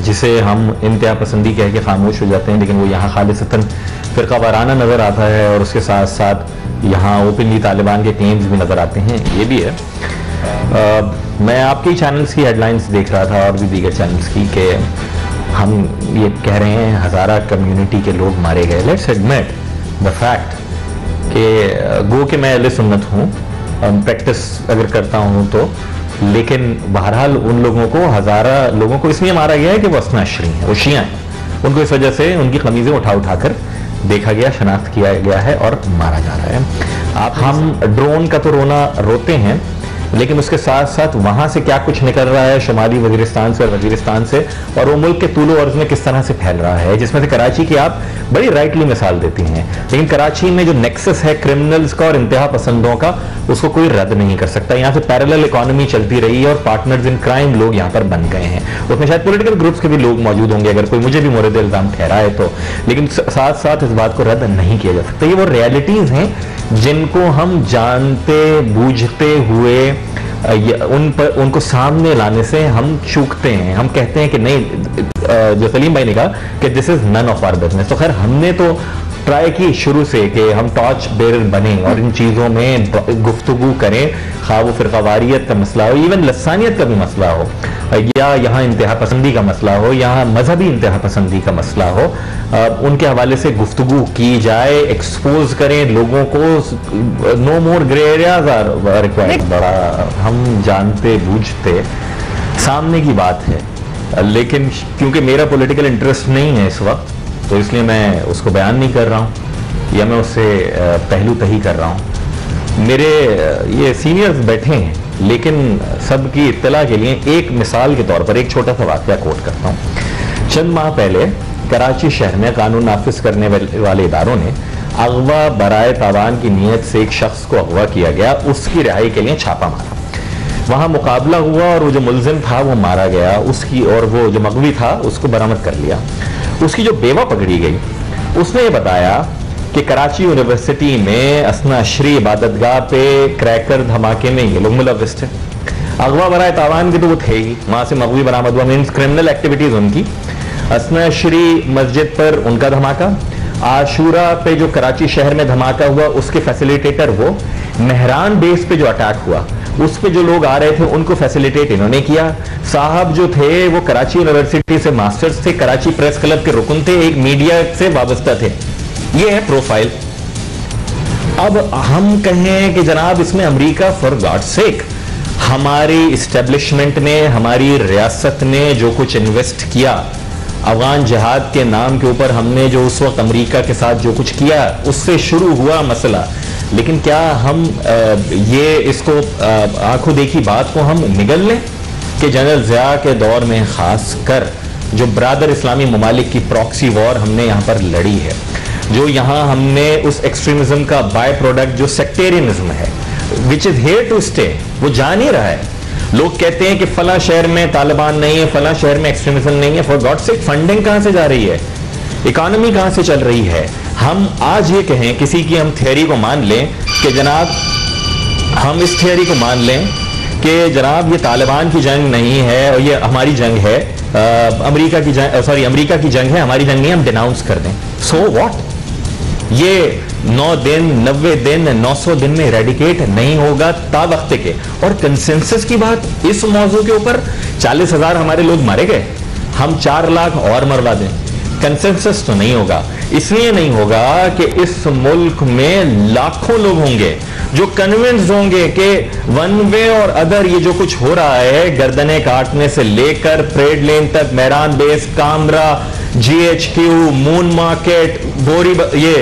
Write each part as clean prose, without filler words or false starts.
जिसे हम इंतहा पसंदी कह के खामोश हो जाते हैं, लेकिन वो यहाँ खालिसतन फ़िरका वाराना नज़र आता है और उसके साथ साथ यहाँ ओपनली तालिबान के क्लेम्स भी नज़र आते हैं। ये भी है। मैं आपके चैनल्स की हेडलाइंस देख रहा था और भी दीगर चैनल्स की कि हम ये कह रहे हैं हज़ारा कम्युनिटी के लोग मारे गए। लेट्स एडमिट द फैक्ट कि गो के मैं अहले सुन्नत हूँ, प्रैक्टिस अगर करता हूँ तो, लेकिन बहरहाल उन लोगों को, हज़ारा लोगों को इसलिए मारा गया है कि वो असना अशरी हैं, वो शिया हैं। उनको इस वजह से उनकी कमीज़ें उठा कर देखा गया, शनाख्त किया गया है और मारा जा रहा है। हम ड्रोन का तो रोना रोते हैं, लेकिन उसके साथ साथ वहां से क्या कुछ निकल रहा है शुमाली वजीरिस्तान से और वजीरिस्तान से, और वो मुल्क के तूलो अर्ज में किस तरह से फैल रहा है, जिसमें से कराची की आप बड़ी राइटली मिसाल देती हैं। लेकिन कराची में जो नेक्सस है क्रिमिनल्स का और इंतहा पसंदों का, उसको कोई रद्द नहीं कर सकता। यहाँ से पैरेलल इकोनॉमी चलती रही है और पार्टनर्स इन क्राइम लोग यहाँ पर बन गए हैं। उसमें शायद पॉलिटिकल ग्रुप्स के भी लोग मौजूद होंगे, अगर कोई मुझे भी मोरद इल्जाम ठहराए तो, लेकिन साथ साथ इस बात को रद्द नहीं किया जा सकता। ये वो रियलिटीज हैं जिनको हम जानते बूझते हुए उनको सामने लाने से हम चूकते हैं। हम कहते हैं कि नहीं, जो सलीम भाई ने कहा कि this is none of our business. तो खैर हमने तो ट्राई की शुरू से कि हम टॉर्च बेरर बने और इन चीज़ों में गुफ्तगू करें, खा वो फिरकावारियत का मसला हो, इवन लसानियत का भी मसला हो, या यहाँ इंतहा पसंदी का मसला हो, यहाँ मजहबी इंतहा पसंदी का मसला हो, उनके हवाले से गुफ्तगू की जाए, एक्सपोज करें लोगों को। No more grey areas are required. बड़ा हम जानते बूझते सामने की बात है, लेकिन क्योंकि मेरा पॉलिटिकल इंटरेस्ट नहीं है इस वक्त, तो इसलिए मैं उसको बयान नहीं कर रहा हूँ या मैं उससे पहलू तही कर रहा हूँ। मेरे ये सीनियर्स बैठे हैं, लेकिन सबकी इत्तला के लिए एक मिसाल के तौर पर एक छोटा सा वाक़या कोट करता हूँ। चंद माह पहले कराची शहर में कानून नाफिज करने वाले इदारों ने अगवा बराए तावान की नीयत से एक शख्स को अगवा किया गया, उसकी रिहाई के लिए छापा मारा। वहाँ मुकाबला हुआ और वो जो मुलजिम था वो मारा गया, उसकी, और वो जो मगवी था उसको बरामद कर लिया। उसकी जो बेवा पकड़ी गई, उसने ये बताया कि कराची यूनिवर्सिटी में असना अशरी इबादतगाह पे क्रैकर धमाके में ये लोग मुलव्विस थे। अगवा बराए तावान के तो वो थे ही, वहां से मगवी बरामद हुआ, मीन्स क्रिमिनल एक्टिविटीज उनकी। असना अशरी मस्जिद पर उनका धमाका, आशूरा पे जो कराची शहर में धमाका हुआ उसके फैसिलिटेटर वो, मेहरान बेस पे जो अटैक हुआ उस पे जो लोग आ रहे थे उनको फैसिलिटेट इन्होंने किया। साहब जो थे वो कराची यूनिवर्सिटी से मास्टर्स थे, कराची प्रेस क्लब के रुकन थे, एक मीडिया से वाबस्ता थे। ये है प्रोफाइल। अब हम कहें कि जनाब इसमें अमेरिका, फॉर गॉड सेक, हमारी इस्टेब्लिशमेंट ने, हमारी रियासत ने जो कुछ इन्वेस्ट किया अफगान जिहाद के नाम के ऊपर, हमने जो उस वक्त अमेरिका के साथ जो कुछ किया उससे शुरू हुआ मसला। लेकिन क्या हम ये इसको आंखों देखी बात को हम निगल लें कि जनरल ज़िया के दौर में खास कर जो ब्रादर इस्लामी ममालिक की प्रॉक्सी वॉर हमने यहाँ पर लड़ी है, जो यहाँ हमने उस एक्सट्रीमिज्म का बाय प्रोडक्ट जो सेक्टेरियनिज्म है, which is here to stay, वो जा नहीं रहा है। लोग कहते हैं कि फला शहर में तालिबान नहीं है, फला शहर में एक्सट्रीमिज्म नहीं है। फॉर गॉड सेक, फंडिंग कहां से जा रही है, इकोनॉमी कहां से चल रही है? हम आज ये कहें, किसी की हम थियोरी को मान लें कि जनाब, हम इस थियोरी को मान लें कि जनाब ये तालिबान की जंग नहीं है और ये हमारी जंग है, अमेरिका की जंग, सॉरी अमेरिका की जंग है, हमारी जंग नहीं, हम डिनाउंस कर दें। So what? ये 9 दिन, 90 दिन, 900 दिन में इरेडिकेट नहीं होगा ता वक्त के। और कंसेंसस की बात, इस मौजू के ऊपर 40,000 हमारे लोग मारे गए, हम 4 लाख और मरवा दें, कंसेंसस तो नहीं होगा। इसलिए नहीं होगा कि इस मुल्क में लाखों लोग होंगे जो कन्विंस होंगे कि वन वे और अदर ये जो कुछ हो रहा है, गर्दने काटने से लेकर परेड लेन तक, Mehran base, Kamra, GHQ, moon market, बोरी, ये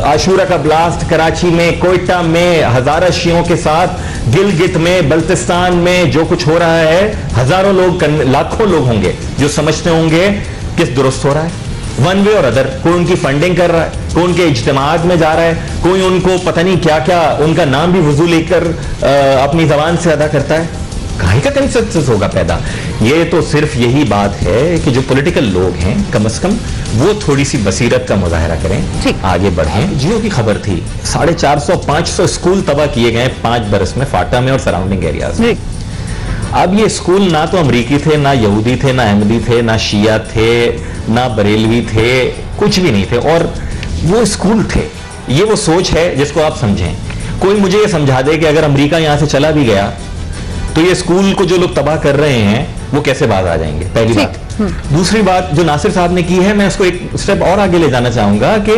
आशूरा का ब्लास्ट कराची में, कोयटा में, हजारा शियों के साथ, गिलगित में, बल्तिस्तान में जो कुछ हो रहा है, हजारों लोग, लाखों लोग होंगे जो समझते होंगे किस दुरुस्त हो रहा है, वन वे और अदर। कोई उनकी फंडिंग कर रहा है, कोई उनके इज्तिमात में जा रहा है, कोई उनको पता नहीं क्या क्या, उनका नाम भी वजू लेकर अपनी जबान से अदा करता है। काहे का कंसेंसस होगा पैदा? ये तो सिर्फ यही बात है कि जो पॉलिटिकल लोग हैं कम से कम वो थोड़ी सी बसीरत का मुजाहरा करें, आगे बढ़ें। जियो की खबर थी 450-500 स्कूल तबाह किए गए 5 बरस में फाटा में और सराउंडिंग एरियाज में। अब ये स्कूल ना तो अमरीकी थे, ना यहूदी थे, ना अहमदी थे, ना शिया थे, ना बरेलवी थे, कुछ भी नहीं थे, और वो स्कूल थे। ये वो सोच है जिसको आप समझें। कोई मुझे ये समझा दे कि अगर अमेरिका यहां से चला भी गया तो ये स्कूल को जो लोग तबाह कर रहे हैं वो कैसे बाज आ जाएंगे, पहली बात। दूसरी बात जो नासिर साहब ने की है, मैं उसको एक स्टेप और आगे ले जाना चाहूंगा कि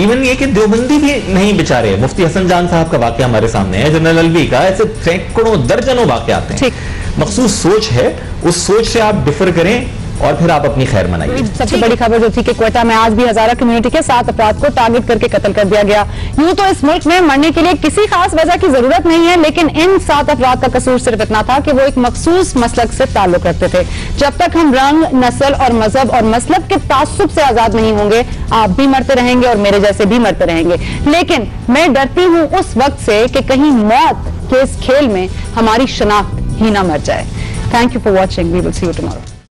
इवन ये कि देवबंदी भी नहीं बेचारे, मुफ्ती हसन जान साहब का वाकया हमारे सामने है, जनरल अलवी का, ऐसे सैकड़ों दर्जनों वाकयात हैं। मखसूस सोच है, उस सोच से आप डिफर करें और फिर आप अपनी खैर मनाइए। सबसे बड़ी खबर जो थी कि क्वेटा में आज भी हजारा कम्युनिटी के 7 अफराद को टारगेट करके कत्ल कर दिया गया। यूं तो इस मुल्क में मरने के लिए किसी खास वजह की जरूरत नहीं है, लेकिन इन 7 अफराद का कसूर सिर्फ इतना था कि वो एक मखसूस मसलक से ताल्लुक रखते थे। जब तक हम रंग, नस्ल और मजहब और मसलब के तासुब से आजाद नहीं होंगे, आप भी मरते रहेंगे और मेरे जैसे भी मरते रहेंगे। लेकिन मैं डरती हूँ उस वक्त से कि कहीं मौत के इस खेल में हमारी शनाख्त ही ना मर जाए। Thank you for watching, we will see you tomorrow.